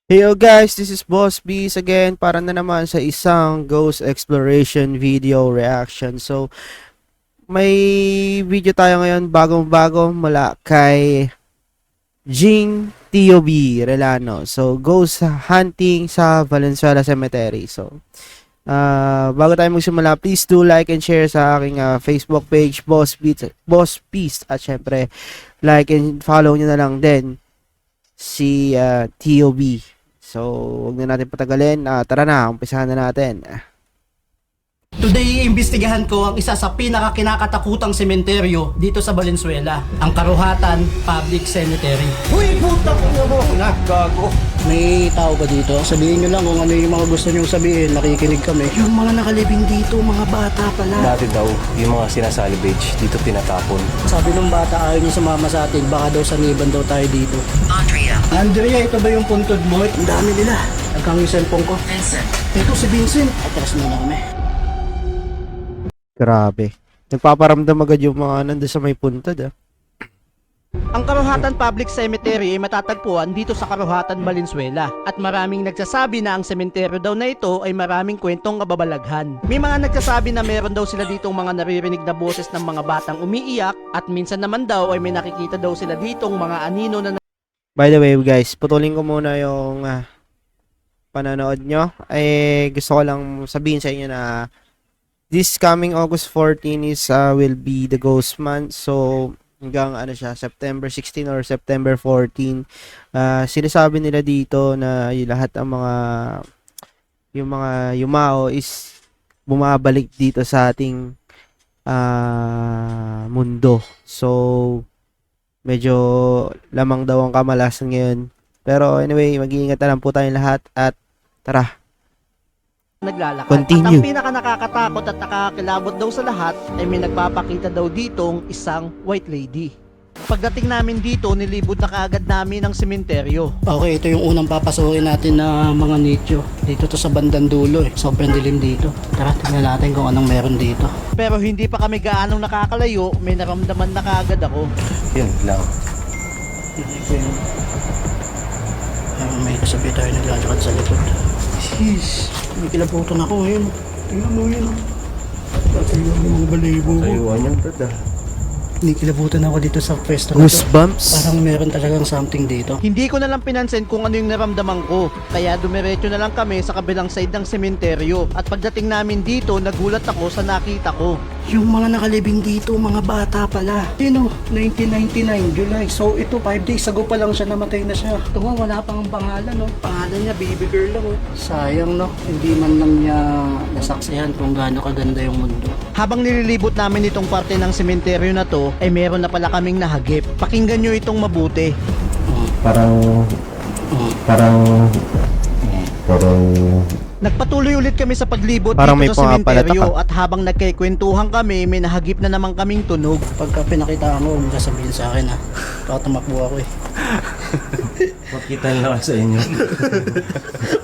Hello guys, this is Boss Beast again para na naman sa isang ghost exploration video reaction. So, may video tayo ngayon bagong-bago mula kay Jing T.O.B. Relano. So, ghost hunting sa Valenzuela Cemetery. So, bago tayo magsimula, please do like and share sa aking Facebook page, Boss Beast. At syempre, like and follow nyo na lang din si T.O.B. So, huwag na natin patagalin. Tara na, umpisahan na natin. Today, iimbestigahan ko ang isa sa pinakakinakatakutang sementeryo dito sa Valenzuela, ang Karuhatan Public Cemetery. Uy, puta ko na gago. May tao ba dito? Sabihin nyo lang kung ano yung mga gusto nyo sabihin, nakikinig kami. Yung mga nakalibing dito, mga bata pala. Dati daw, yung mga sinasalvage, dito tinatapon. Sabi ng bata, ayaw nyo sumama sa atin, baka daw saniban daw tayo dito. Andrea, ito ba yung puntod mo? Ang dami nila. Nagkang yung cellphone ko. Vincent. Ito si Vincent. Atras na kami. Grabe. Nagpaparamdam agad yung mga nandun sa may puntod. Ang Karuhatan Public Cemetery ay matatagpuan dito sa Karuhatan, Valenzuela. At maraming nagsasabi na ang sementeryo daw na ito ay maraming kwentong kababalaghan. May mga nagsasabi na meron daw sila ditong mga naririnig na boses ng mga batang umiiyak at minsan naman daw ay may nakikita daw sila ditong mga anino na By the way guys, putulin ko muna yung panonood nyo. Gusto ko lang sabihin sa inyo na this coming August 14 is will be the ghost month. So hanggang September 16 or September 14, sinasabi nila dito na yung lahat ng yung mga yumao is bumabalik dito sa ating mundo. So medyo lamang daw ang kamalasan ngayon. Pero anyway, mag-iingat na lang po tayong lahat at tara. naglalakad. Continue. At ang pinaka nakakatakot at nakakilabot daw sa lahat ay may nagpapakita daw ditong isang white lady. Pagdating namin dito, nilibot na kaagad namin ang sementeryo. Okay, ito yung unang papasukin natin na mga nicho. Dito to sa bandang dulo eh. Sobrang dilim dito. Tara, tingnan natin kung anong meron dito. Pero hindi pa kami gaanong nakakalayo, may naramdaman na kaagad ako. Yun lang. May kasabi tayo naglalakad sa likod. Jeez, may kilabutan ako ngayon. Tingnan mo yun. Tatayuan yung mga balibo ko. Tayuan yung brad Nikilabutan ako dito sa pwesto na to. Goosebumps. Parang meron talagang something dito. Hindi ko na lang pinansin kung ano yung naramdaman ko. Kaya dumiretso na lang kami sa kabilang side ng sementeryo. At pagdating namin dito, nagulat ako sa nakita ko. Yung mga nakalibing dito, mga bata pala. Sino? 1999, July. So ito, 5 days ago pa lang siya, namatay na siya. Ito nga, wala pang pangalan, no? Pangalan niya, baby girl lang, oh. Sayang, no? Hindi man lang niya nasaksihan kung gaano kaganda yung mundo. Habang nililibot namin itong parte ng sementeryo na to, ay meron na pala kaming nahagip. Pakinggan nyo itong mabuti. Parang Nagpatuloy ulit kami sa paglibot Parang dito may sa pumapalata sementeryo at habang nagkikwentuhan kami, may nahagip na naman kaming tunog. Pagka pinakita mo, huwag sabihin sa akin ha. Baka tumakbo ako eh. makita lang sa inyo.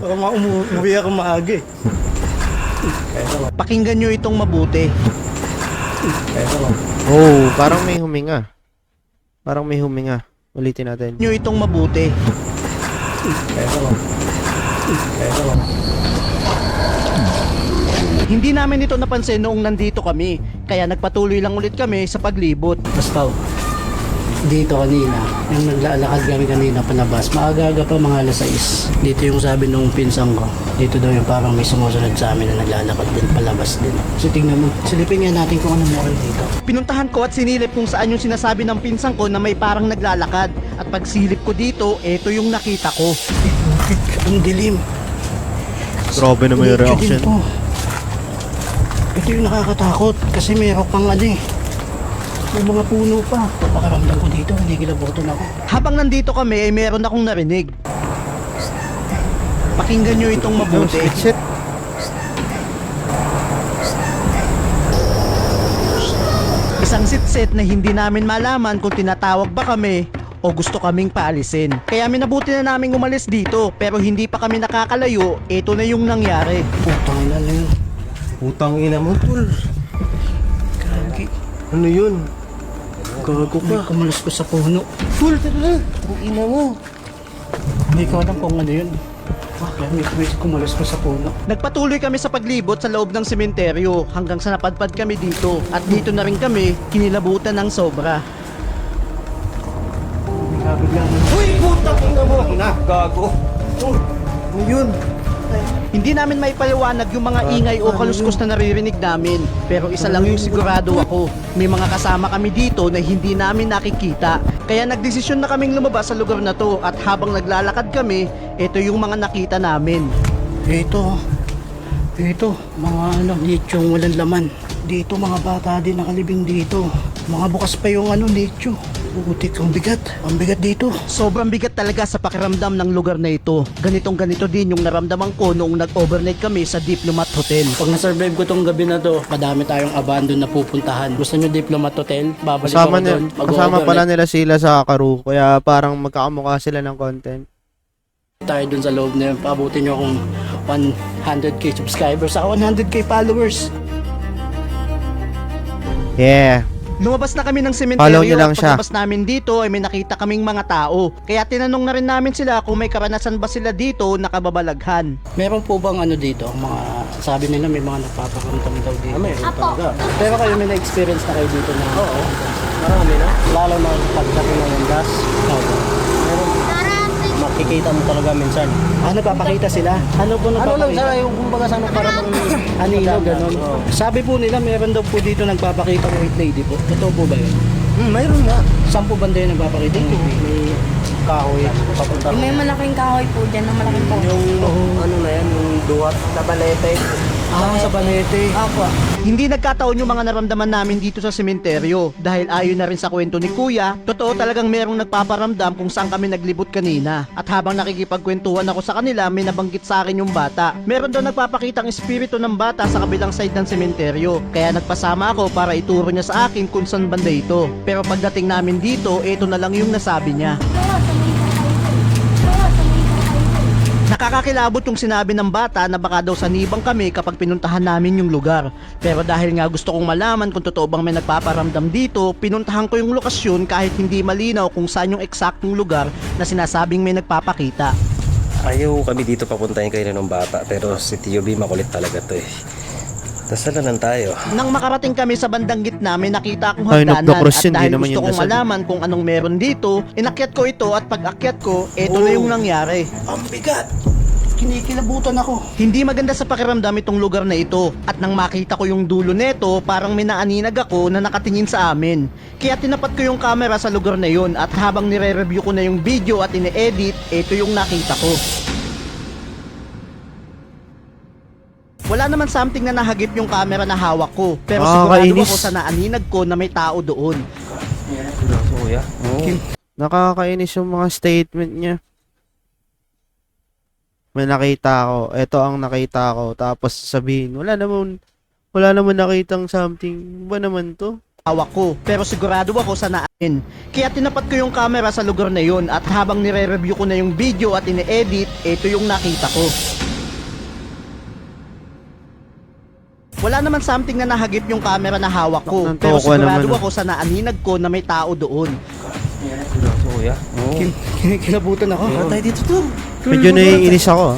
Baka umuwi ako maaga eh. Pakinggan nyo itong mabuti. Oh, parang may huminga. Parang may huminga. Ulitin natin. Nyo itong mabuti. Hindi namin ito napansin noong nandito kami, kaya nagpatuloy lang ulit kami sa paglibot. Basta dito kanina, yung naglalakad kami kanina palabas, maaga-aga pa mga alas 6. Dito yung sabi nung pinsang ko, dito daw yung parang may sumusunod sa amin na naglalakad din palabas din. So tingnan mo, silipin nga natin kung ano meron dito. Pinuntahan ko at sinilip kung saan yung sinasabi ng pinsang ko na may parang naglalakad. At pagsilip ko dito, eto yung nakita ko. Ang dilim. Grabe naman yung Medyo reaction. din to. Ito yung nakakatakot kasi meron pang may mga puno pa. Pakaramdam ko dito, hindi kilabutan ako. Habang nandito kami ay meron akong narinig. Pakinggan nyo itong mabuti. Shit. Isang sitset na hindi namin malaman kung tinatawag ba kami o gusto kaming paalisin. Kaya minabuti na namin umalis dito pero hindi pa kami nakakalayo, ito na yung nangyari. Putang ina na yun. Putang ina mo, tol. Gagi. Ano yun? Gago ka. May kumalas ko sa puno. Tol, tara. Ang ina mo. Hindi ko alam kung ano yun. Kaya may kumulos ko sa puno. Nagpatuloy kami sa paglibot sa loob ng sementeryo hanggang sa napadpad kami dito. At dito na rin kami kinilabutan ng sobra. Uy, putang ina mo! Gago! Ano yun? Hindi namin maipaliwanag yung mga ingay o kaluskos na naririnig namin. Pero isa lang yung sigurado ako. May mga kasama kami dito na hindi namin nakikita. Kaya nagdesisyon na kaming lumabas sa lugar na to. At habang naglalakad kami, ito yung mga nakita namin. Ito, mga nichong walang laman. Dito mga bata din nakalibing dito. Mga bukas pa yung nicho. Utik, ang bigat dito. Sobrang bigat talaga sa pakiramdam ng lugar na ito. Ganito din yung naramdaman ko noong nag-overnight kami sa Diplomat Hotel. Pag na-survive ko tong gabi na to, madami tayong abandon na pupuntahan. Gusto nyo Diplomat Hotel? Babalik Kasama, ako doon. kasama pala nila sila sa Karu. Kaya parang magkakamukha sila ng content. Tayo dun sa loob na yun. Paabutin nyo akong 100k subscribers sa 100k followers. Yeah. Lumabas na kami ng Follow sementeryo nyo lang at siya. paglabas namin dito ay may nakita kaming mga tao. Kaya tinanong na rin namin sila kung may karanasan ba sila dito na kababalaghan. Meron po bang dito? Mga sabi nila may mga nagpapakamtam daw dito. Apo. Pero kayo may na-experience na kayo dito na? Oo. Marami na. Lalo na pagdating ng gas. Makikita mo talaga minsan. Nagpapakita sila? Ano po Ano lang nagpapakita? sana yung kumbaga sana parang Anino, ganun. Sabi po nila meron daw po dito nagpapakita ng white lady po. Ito po ba yun? mayroon nga. Saan po banda yun nagpapakita? May kahoy. Papunta. May malaking kahoy po dyan, ng malaking po. Yung ano na yan, yung duwat na balete. Sa Balete. Opo. Hindi nagkataon yung mga naramdaman namin dito sa sementeryo dahil ayon na rin sa kwento ni Kuya, totoo talagang merong nagpaparamdam kung saan kami naglibot kanina. At habang nakikipagkwentuhan ako sa kanila, may nabanggit sa akin yung bata. Meron daw nagpapakitang espiritu ng bata sa kabilang side ng sementeryo. Kaya nagpasama ako para ituro niya sa akin kung saan banda ito. Pero pagdating namin dito, ito na lang yung nasabi niya. Nakakakilabot yung sinabi ng bata na baka daw sanibang kami kapag pinuntahan namin yung lugar. Pero dahil nga gusto kong malaman kung totoo bang may nagpaparamdam dito, pinuntahan ko yung lokasyon kahit hindi malinaw kung saan yung eksaktong lugar na sinasabing may nagpapakita. Ayaw kami dito papuntahin kayo ng bata, pero si Tio B makulit talaga to eh. Dasal na lang tayo. Nang makarating kami sa bandang gitna, may nakita akong Ay, hagdanan nagka-cross at yun, di dahil naman gusto yung kong dasal. malaman kung anong meron dito, inakyat ko ito at pag akyat ko, ito na yung nangyari. Ang bigat! Kinikilabutan ako. Hindi maganda sa pakiramdam itong lugar na ito at nang makita ko yung dulo neto, parang may naaninag ako na nakatingin sa amin. Kaya tinapat ko yung camera sa lugar na yun at habang nire-review ko na yung video at ine-edit, ito yung nakita ko. Wala naman something na nahagip yung camera na hawak ko. Pero sigurado Nakakainis. ako sa naaninag ko na may tao doon. Kuya. Nakakainis yung mga statement niya. May nakita ako. Ito ang nakita ko. Tapos sabihin, wala naman nakitang something. Ba naman to? Hawak ko. Pero sigurado ako sa naanin. Kaya tinapat ko yung camera sa lugar na yun at habang nire-review ko na yung video at ine-edit, ito yung nakita ko. Wala naman something na nahagip yung camera na hawak ko. Ng Pero toko sigurado naman, ako sa naaninag ko na may tao doon. Kuya. Kinikilabutan ako. Tayo dito to. Medyo naiinis ako.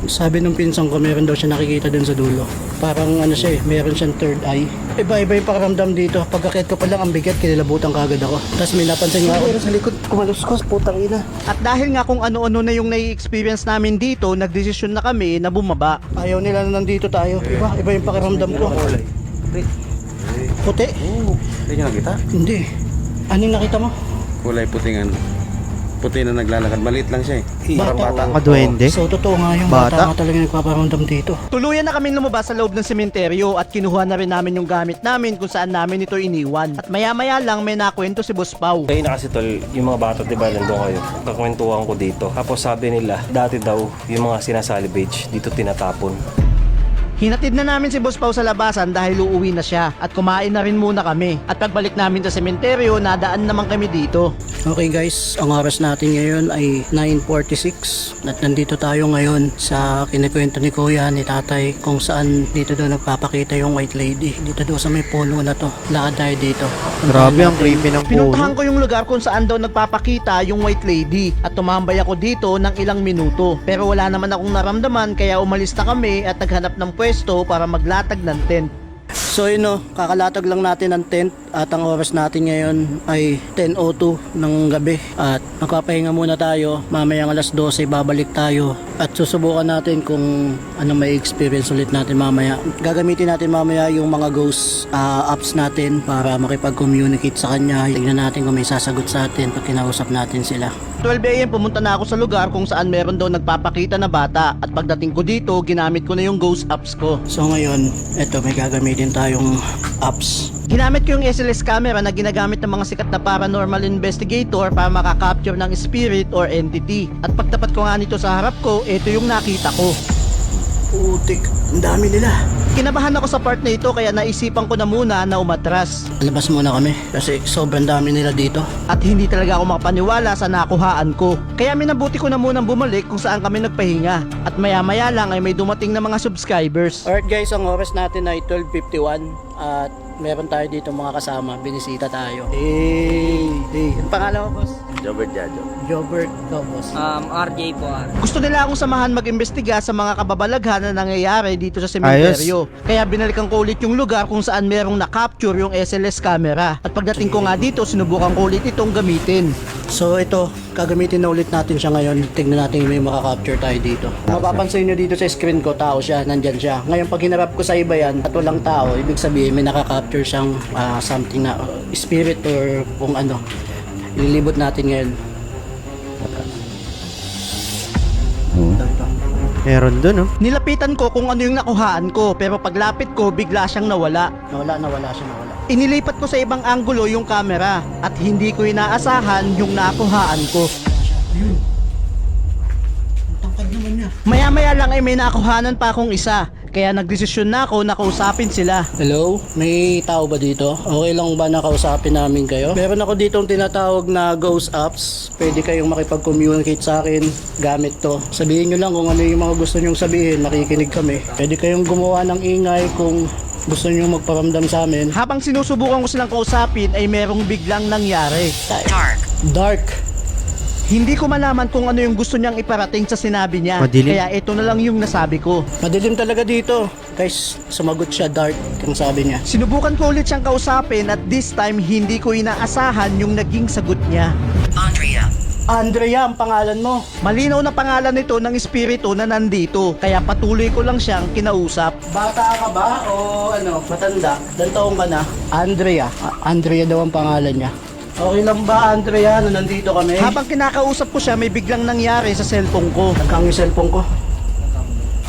Sabi ng pinsan ko, meron daw siya nakikita dun sa dulo. Parang siya meron siyang third eye. Iba-iba yung pakiramdam dito. Pagkakit ko pa lang ang bigat, kinilabutan kagad ako. Tapos may napansin nga ako. Sa likod, kumaluskos, putang ina. At dahil nga kung ano-ano na yung nai-experience namin dito, nagdesisyon na kami na bumaba. Ayaw nila na nandito tayo. Iba yung pakiramdam ko. Puti? Hindi nyo nakita? Hindi. Anong nakita mo? Kulay putingan. Puti na naglalakad. Maliit lang siya eh. Parang bata. Kaduwende. So totoo nga yung Bata. bata nga talaga nagpaparamdam dito. Tuluyan na kami lumabas sa loob ng sementeryo at kinuha na rin namin yung gamit namin kung saan namin ito iniwan. At maya-maya lang may nakwento si Boss Pau. Kayo na kasi tol, yung mga bata diba nandun kayo. Kakwentuhan ko dito. Tapos sabi nila, dati daw yung mga sinasali beach dito tinatapon. Hinatid na namin si Boss Pao sa labasan dahil uuwi na siya at kumain na rin muna kami. At pagbalik namin sa sementeryo, nadaan naman kami dito. Okay guys, ang oras natin ngayon ay 9:46 at nandito tayo ngayon sa kinikwento ni Kuya, ni Tatay, kung saan dito daw nagpapakita yung white lady. Dito daw sa may puno na to. Lakad tayo dito. Grabe, ang creepy ng Pinuntahan puno. ko yung lugar kung saan daw nagpapakita yung white lady at tumambay ako dito ng ilang minuto. Pero wala naman akong naramdaman kaya umalis na kami at naghanap ng pwesto para maglatag ng tent. So yun o, kakalatag lang natin ng tent at ang oras natin ngayon ay 10:02 ng gabi at magpapahinga muna tayo. Mamayang alas 12 babalik tayo at susubukan natin kung ano may experience ulit natin mamaya. Gagamitin natin mamaya yung mga ghost apps natin para makipag-communicate sa kanya. Tingnan natin kung may sasagot sa atin pag kinausap natin sila. 12 AM pumunta na ako sa lugar kung saan meron daw nagpapakita na bata at pagdating ko dito ginamit ko na yung ghost apps ko. So ngayon, eto may gagamitin tayong apps. Ginamit ko yung SLS camera na ginagamit ng mga sikat na paranormal investigator para makakapture ng spirit or entity. At pagtapat ko nga nito sa harap ko, ito yung nakita ko. Putik, ang dami nila. Kinabahan ako sa part na ito kaya naisipan ko na muna na umatras. Labas muna kami kasi sobrang dami nila dito. At hindi talaga ako makapaniwala sa nakuhaan ko. Kaya minabuti ko na munang bumalik kung saan kami nagpahinga. At maya maya lang ay may dumating na mga subscribers. Alright guys, ang oras natin ay 12:51 at meron tayo dito mga kasama. Binisita tayo. Hey! Ang pangalan mo, boss? Jobert Jajo. Jobert, ikaw, boss. RJ po. Gusto nila akong samahan mag-imbestiga sa mga kababalaghan na nangyayari dito sa sementeryo. Kaya binalikan ko ulit yung lugar kung saan merong na-capture yung SLS camera. At pagdating ko nga dito, sinubukan ko ulit itong gamitin. So ito, gagamitin na ulit natin siya ngayon. Tingnan natin may makaka-capture tayo dito. Mapapansin nyo dito sa screen ko, tao siya, nandyan siya. Ngayon pag hinarap ko sa iba yan, at walang tao, ibig sabihin may nakaka-capture siyang something na spirit or kung ano. Ililibot natin ngayon. Meron dun, oh. Nilapitan ko kung ano yung nakuhaan ko, pero paglapit ko, bigla siyang nawala. Nawala siya. Inilipat ko sa ibang anggulo yung camera at hindi ko inaasahan yung nakuhaan ko. Yun. Ang tangkad naman niya. Maya-maya lang ay may nakuhanan pa akong isa. Kaya nagdesisyon na ako na kausapin sila. Hello? May tao ba dito? Okay lang ba na kausapin namin kayo? Meron ako dito ang tinatawag na ghost apps. Pwede kayong makipag-communicate sa akin gamit to. Sabihin nyo lang kung ano yung mga gusto nyong sabihin. Nakikinig kami. Pwede kayong gumawa ng ingay kung gusto nyo magparamdam sa amin. Habang sinusubukan ko silang kausapin ay merong biglang nangyari. Dark. Hindi ko malaman kung ano yung gusto niyang iparating sa sinabi niya. Madilim. Kaya ito na lang yung nasabi ko. Madilim talaga dito. Guys, sumagot siya, dark, ang sabi niya. Sinubukan ko ulit siyang kausapin at this time hindi ko inaasahan yung naging sagot niya. Andrea ang pangalan mo. Malinaw na pangalan nito ng espiritu na nandito. Kaya patuloy ko lang siyang kinausap. Bata ka ba o ano, matanda? Ilang taong ka na? Andrea. Andrea daw ang pangalan niya. Okay lang ba, Andrea, na nandito kami? Habang kinakausap ko siya, may biglang nangyari sa cellphone ko. Naghang yung cellphone ko.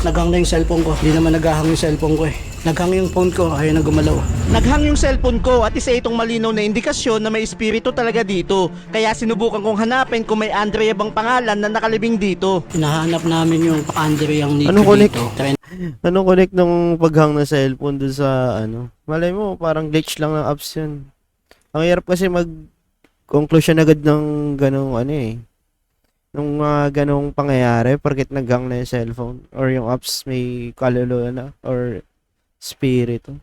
Naghang na yung cellphone ko. Hindi naman naghahang yung cellphone ko eh. Naghang yung phone ko, ayaw na gumalaw. Naghang yung cellphone ko at isa itong malinaw na indikasyon na may espiritu talaga dito. Kaya sinubukan kong hanapin kung may Andrea bang pangalan na nakalibing dito. Hinahanap namin yung Andrea ang Anong connect? Anong connect nung paghang na cellphone dun sa ano? Malay mo, parang glitch lang ng apps yun. Ang hirap kasi conclusion agad ng ganong ano eh. Nung ganong pangyayari, porket naghang na yung cellphone or yung apps may kaluluwa na or spirito.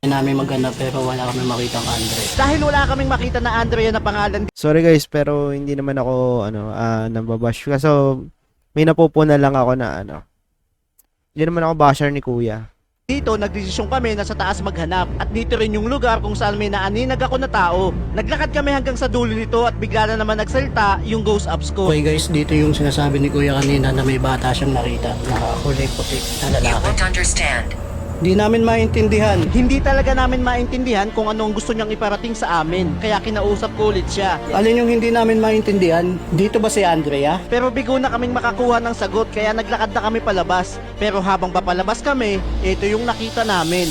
Namin maghanap pero wala kami makitang Andre. Dahil wala kaming makita na Andrea na pangalan. Sorry guys, pero hindi naman ako nambabash. Kasi may napupuna lang ako na hindi naman ako basher ni Kuya. Dito, nagdesisyon kami na sa taas maghanap at dito rin yung lugar kung saan may naaninag ako na tao. Naglakad kami hanggang sa dulo nito at bigla na naman nagsalita yung ghost apps ko. Okay guys, dito yung sinasabi ni Kuya kanina na may bata siyang nakita. Nakakulay puti na lalaki. You won't understand. Di namin maintindihan. Hindi talaga namin maintindihan kung ano ang gusto niyang iparating sa amin. Kaya kinausap ko ulit siya. Alin yung hindi namin maintindihan? Dito ba si Andrea? Pero bigo na kaming makakuha ng sagot kaya naglakad na kami palabas. Pero habang papalabas kami, ito yung nakita namin.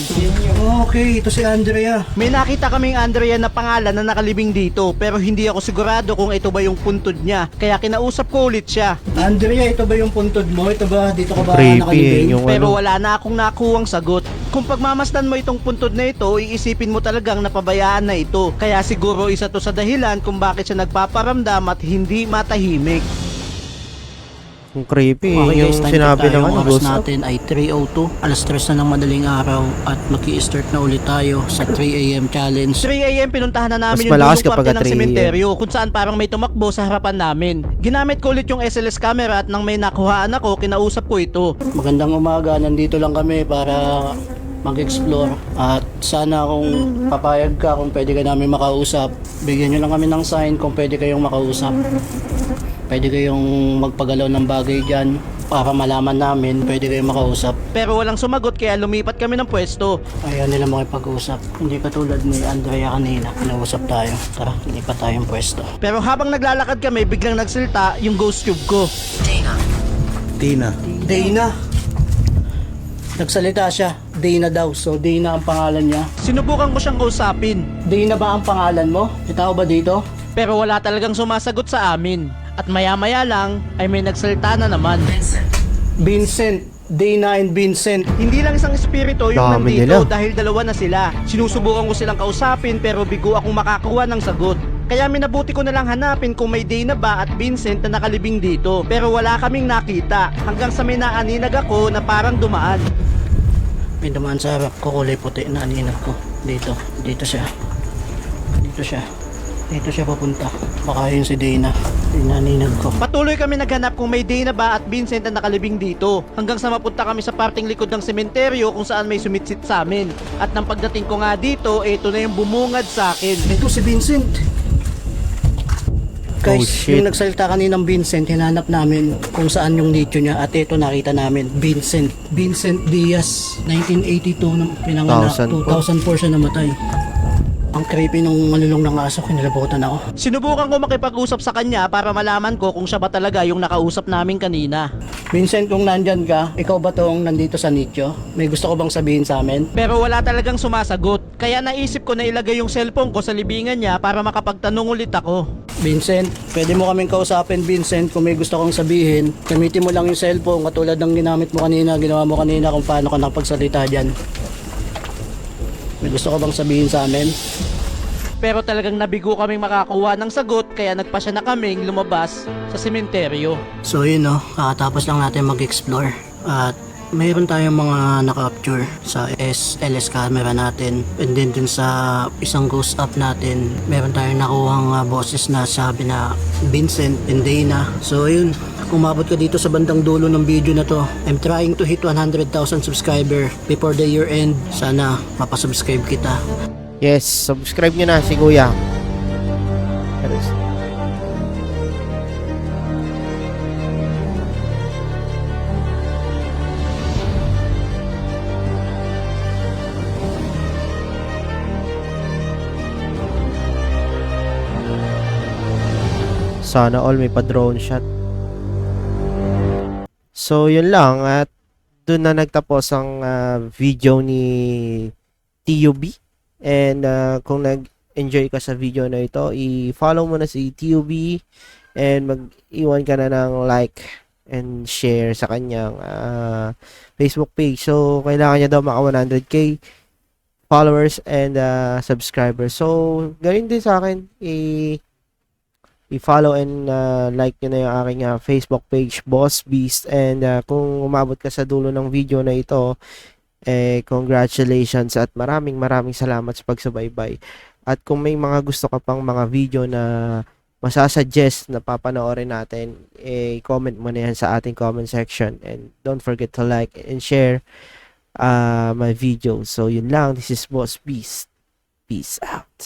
Okay, ito si Andrea. May nakita kaming Andrea na pangalan na nakalibing dito pero hindi ako sigurado kung ito ba yung puntod niya. Kaya kinausap ko ulit siya. Andrea, ito ba yung puntod mo? Ito ba? Dito ka ba Creepy, nakalibing? yung Pero ano. wala na akong nakuhang sagot. Kung pagmamasdan mo itong puntod na ito, iisipin mo talagang napabayaan na ito. Kaya siguro isa to sa dahilan kung bakit siya nagpaparamdam at hindi matahimik. Yung creepy, yung sinabi ng ano, oras ghost up. natin ay 3:02. Alas 3 na ng madaling araw at maki-start na ulit tayo sa 3 AM challenge. 3 AM pinuntahan na namin Mas yung malakas dulong kapag parte ng 3 AM. sementeryo kung saan parang may tumakbo sa harapan namin. Ginamit ko ulit yung SLS camera at nang may nakuhaan ako, kinausap ko ito. Magandang umaga, nandito lang kami para mag-explore at sana kung papayag ka kung pwede ka namin makausap, bigyan nyo lang kami ng sign kung pwede kayong makausap. Pwede kayong magpagalaw ng bagay dyan para malaman namin pwede kayong makausap. Pero walang sumagot kaya lumipat kami ng pwesto. Ayaw nila makipag-usap. Hindi katulad ni Andrea kanina. Kinausap tayo. Tara, lipat tayong pwesto. Pero habang naglalakad kami, biglang nagsalita yung ghost tube ko. Tina. Dana. Nagsalita siya. Dana daw. So Dana ang pangalan niya. Sinubukan ko siyang kausapin. Dana ba ang pangalan mo? Ikaw ba dito? Pero wala talagang sumasagot sa amin. At maya-maya lang ay may nagsalita na naman. Vincent. Dana and Vincent. Hindi lang isang espiritu yung Dami nandito nila. dahil dalawa na sila. Sinusubukan ko silang kausapin pero bigo akong makakuha ng sagot. Kaya minabuti ko na lang hanapin kung may Dana ba at Vincent na nakalibing dito. Pero wala kaming nakita hanggang sa may naaninag ako na parang dumaan. May dumaan sa harap ko, kulay puti na aninag ko. Dito siya. Dito siya. Dito siya papunta. Baka yun si Dana. Inaninag ko. Patuloy kami naghanap kung may Dana ba at Vincent na nakalibing dito. Hanggang sa mapunta kami sa parting likod ng sementeryo kung saan may sumitsit sa amin. At nang pagdating ko nga dito, ito na yung bumungad sa akin. Ito si Vincent. Guys, shit. yung nagsalita kaninang Vincent, hinanap namin kung saan yung nicho niya. At ito nakita namin, Vincent. Vincent Diaz, 1982 na pinanganak. 2004 siya namatay. Ang creepy nung malulong ng aso, kinilabutan ako. Sinubukan ko makipag-usap sa kanya para malaman ko kung siya ba talaga yung nakausap namin kanina. Vincent, kung nandyan ka, ikaw ba tong nandito sa nicho? May gusto ko bang sabihin sa amin? Pero wala talagang sumasagot. Kaya naisip ko na ilagay yung cellphone ko sa libingan niya para makapagtanong ulit ako. Vincent, pwede mo kaming kausapin, Vincent, kung may gusto kong sabihin. Gamitin mo lang yung cellphone katulad ng ginamit mo kanina, ginawa mo kanina kung paano ka nakapagsalita dyan. May gusto ko bang sabihin sa amin? Pero talagang nabigo kaming makakuha ng sagot kaya nagpasya na kaming lumabas sa sementeryo. So yun no, kakatapos lang natin mag-explore at mayroon tayong mga na-capture sa SLS camera natin and then dun sa isang ghost up natin meron tayong nakuhang boses na sabi na Vincent and Dana. So yun, kung umabot ka dito sa bandang dulo ng video na to, I'm trying to hit 100,000 subscriber before the year end. Sana mapasubscribe kita. Yes, subscribe nyo na si Kuya. Yes. Sana all may pa-drone shot. So, yun lang. At doon na nagtapos ang video ni TUB. And kung nag-enjoy ka sa video na ito, i-follow mo na si TUB and mag-iwan ka na ng like and share sa kanyang Facebook page. So, kailangan niya daw maka 100k followers and subscribers. So, ganun din sa akin, i-follow and like nyo na yung aking Facebook page, Boss Beast. And kung umabot ka sa dulo ng video na ito, congratulations at maraming salamat sa pagsubaybay. At kung may mga gusto ka pang mga video na masasuggest na papanoorin natin, comment mo na yan sa ating comment section. And don't forget to like and share my video. So yun lang, this is Boss Beast. Peace out.